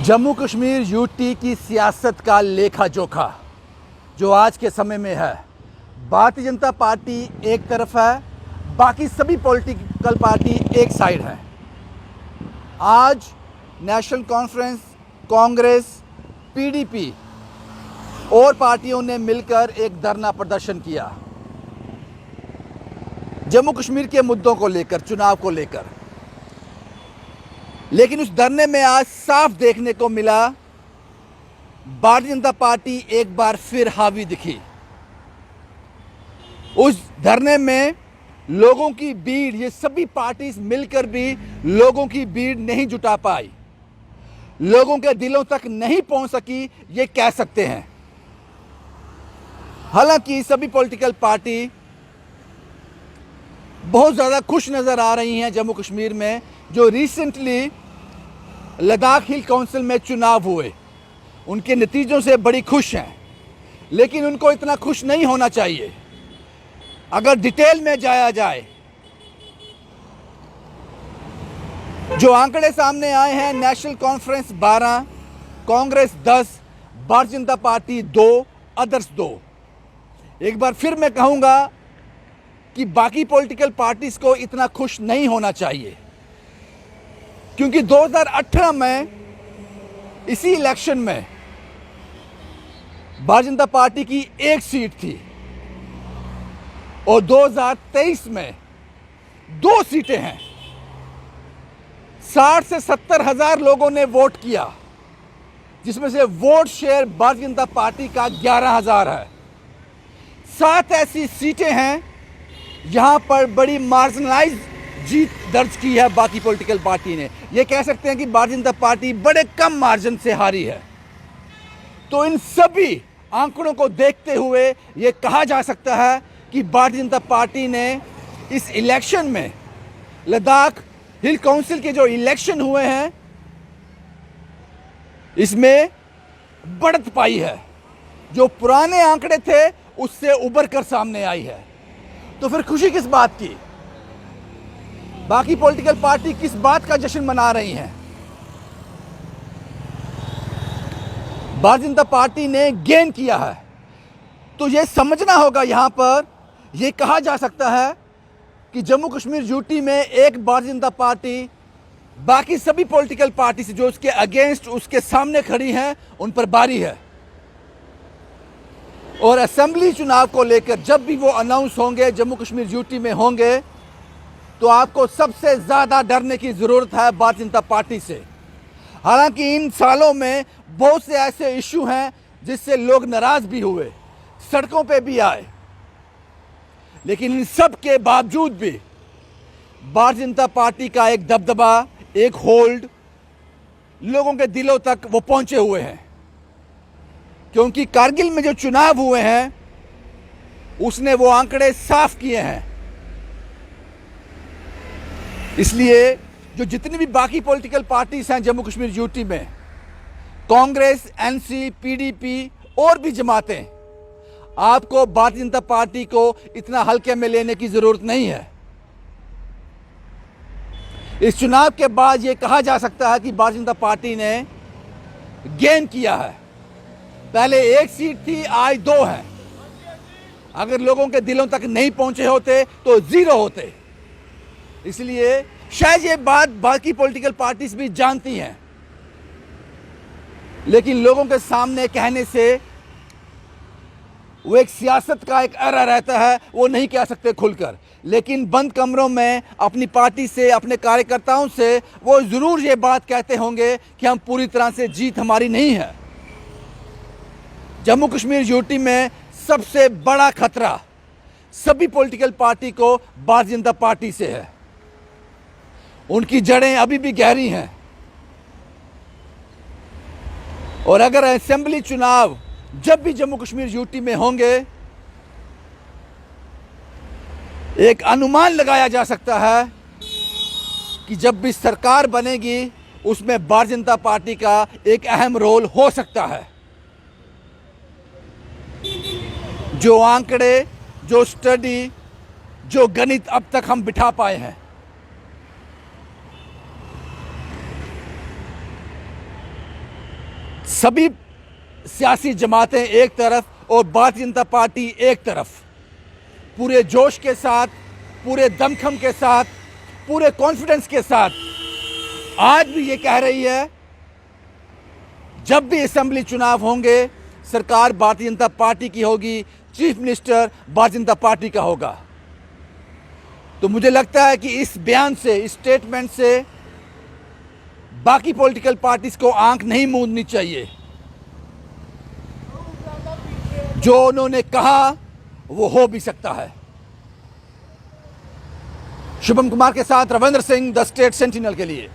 Jammu Kashmir UT की सियासत का लेखा जोखा जो आज के समय में है, भारतीय जनता पार्टी एक तरफ है, बाकी सभी पॉलिटिकल पार्टी एक साइड है। आज नेशनल कॉन्फ्रेंस, कांग्रेस, पीडीपी और पार्टियों ने मिलकर एक धरना प्रदर्शन किया जम्मू कश्मीर के मुद्दों को लेकर, चुनाव को लेकर। लेकिन उस धरने में आज साफ देखने को मिला, भारतीय जनता पार्टी एक बार फिर हावी दिखी। उस धरने में लोगों की भीड़, ये सभी पार्टीज मिलकर भी लोगों की भीड़ नहीं जुटा पाई, लोगों के दिलों तक नहीं पहुंच सकी, ये कह सकते हैं। हालांकि सभी पॉलिटिकल पार्टी बहुत ज़्यादा खुश नज़र आ रही हैं जम्मू कश्मीर में। जो रिसेंटली लद्दाख हिल काउंसिल में चुनाव हुए, उनके नतीजों से बड़ी खुश हैं, लेकिन उनको इतना खुश नहीं होना चाहिए। अगर डिटेल में जाया जाए, जो आंकड़े सामने आए हैं, national conference 12, Congress 10, Bharatiya Janata party 2, others 2। एक बार फिर मैं कहूंगा कि बाकी पॉलिटिकल पार्टीज को इतना खुश नहीं होना चाहिए, क्योंकि 2018 में इसी इलेक्शन में भारतीय जनता पार्टी की एक सीट थी और 2023 में 2 सीटें हैं। 60 से 70 हजार लोगों ने वोट किया, जिसमें से vote share Bharatiya Janata party का 11,000 है। 7 ऐसी सीटें हैं यहां पर बड़ी मार्जिनलाइज जीत दर्ज की है बाकी पॉलिटिकल पार्टी ने। ये कह सकते हैं कि भारतीय जनता पार्टी बड़े कम मार्जिन से हारी है। तो इन सभी आंकड़ों को देखते हुए ये कहा जा सकता है कि भारतीय जनता पार्टी ने इस इलेक्शन में, लद्दाख हिल काउंसिल के जो इलेक्शन हुए हैं, इसमें बढ़त पाई है। जो पुराने आंकड़े थे उससे उभर कर सामने आई है। तो फिर खुशी किस बात की? बाकी पॉलिटिकल पार्टी किस बात का जश्न मना रही हैं? भारतीय जनता पार्टी ने गेन किया है। तो यह समझना होगा, यहां पर यह कहा जा सकता है कि जम्मू कश्मीर यूटी में एक भारतीय जनता पार्टी बाकी सभी पॉलिटिकल पार्टी से जो उसके अगेंस्ट, उसके सामने खड़ी हैं, उन पर भारी है। और असेंबली चुनाव को लेकर जब भी वो अनाउंस होंगे, जम्मू कश्मीर यूटी में होंगे, तो आपको सबसे ज़्यादा डरने की ज़रूरत है भारतीय जनता पार्टी से। हालांकि इन सालों में बहुत से ऐसे इशू हैं जिससे लोग नाराज़ भी हुए, सड़कों पे भी आए, लेकिन इन सब के बावजूद भी भारतीय जनता पार्टी का एक दबदबा, एक होल्ड लोगों के दिलों तक वो पहुंचे हुए हैं। क्योंकि कारगिल में जो चुनाव हुए हैं, उसने वो आंकड़े साफ किए हैं। इसलिए जो जितनी भी बाकी पॉलिटिकल पार्टीज हैं जम्मू कश्मीर यूटी में, कांग्रेस, एनसी, पीडीपी और भी जमातें, आपको भारतीय जनता पार्टी को इतना हल्के में लेने की जरूरत नहीं है। इस चुनाव के बाद यह कहा जा सकता है कि भारतीय जनता पार्टी ने गेन किया है। पहले 1 सीट थी, आज 2 है। अगर लोगों के दिलों तक नहीं पहुंचे होते तो 0 होते। इसलिए शायद ये बात बाकी पॉलिटिकल पार्टीज भी जानती हैं, लेकिन लोगों के सामने कहने से वो एक सियासत का एक एरा रहता है, वो नहीं कह सकते खुलकर। लेकिन बंद कमरों में अपनी पार्टी से, अपने कार्यकर्ताओं से वो जरूर ये बात कहते होंगे कि हम पूरी तरह से, जीत हमारी नहीं है। जम्मू कश्मीर यूटी में सबसे बड़ा खतरा सभी पॉलिटिकल पार्टी को भारतीय जनता पार्टी से है। उनकी जड़ें अभी भी गहरी हैं। और अगर असेंबली चुनाव जब भी जम्मू कश्मीर यूटी में होंगे, एक अनुमान लगाया जा सकता है कि जब भी सरकार बनेगी, उसमें भारतीय जनता पार्टी का एक अहम रोल हो सकता है। जो आंकड़े, जो स्टडी, जो गणित अब तक हम बिठा पाए हैं, सभी सियासी जमातें एक तरफ और भारतीय जनता पार्टी एक तरफ पूरे जोश के साथ, पूरे दमखम के साथ, पूरे कॉन्फिडेंस के साथ आज भी ये कह रही है जब भी असेंबली चुनाव होंगे सरकार भारतीय जनता पार्टी की होगी, chief minister Bharatiya Janata party का होगा। तो मुझे लगता है कि इस बयान से, इस स्टेटमेंट से बाकी पॉलिटिकल पार्टीज को आंख नहीं मूंदनी चाहिए। जो उन्होंने कहा वो हो भी सकता है। शुभम कुमार के साथ Ravindra Singh, the state sentinel के लिए।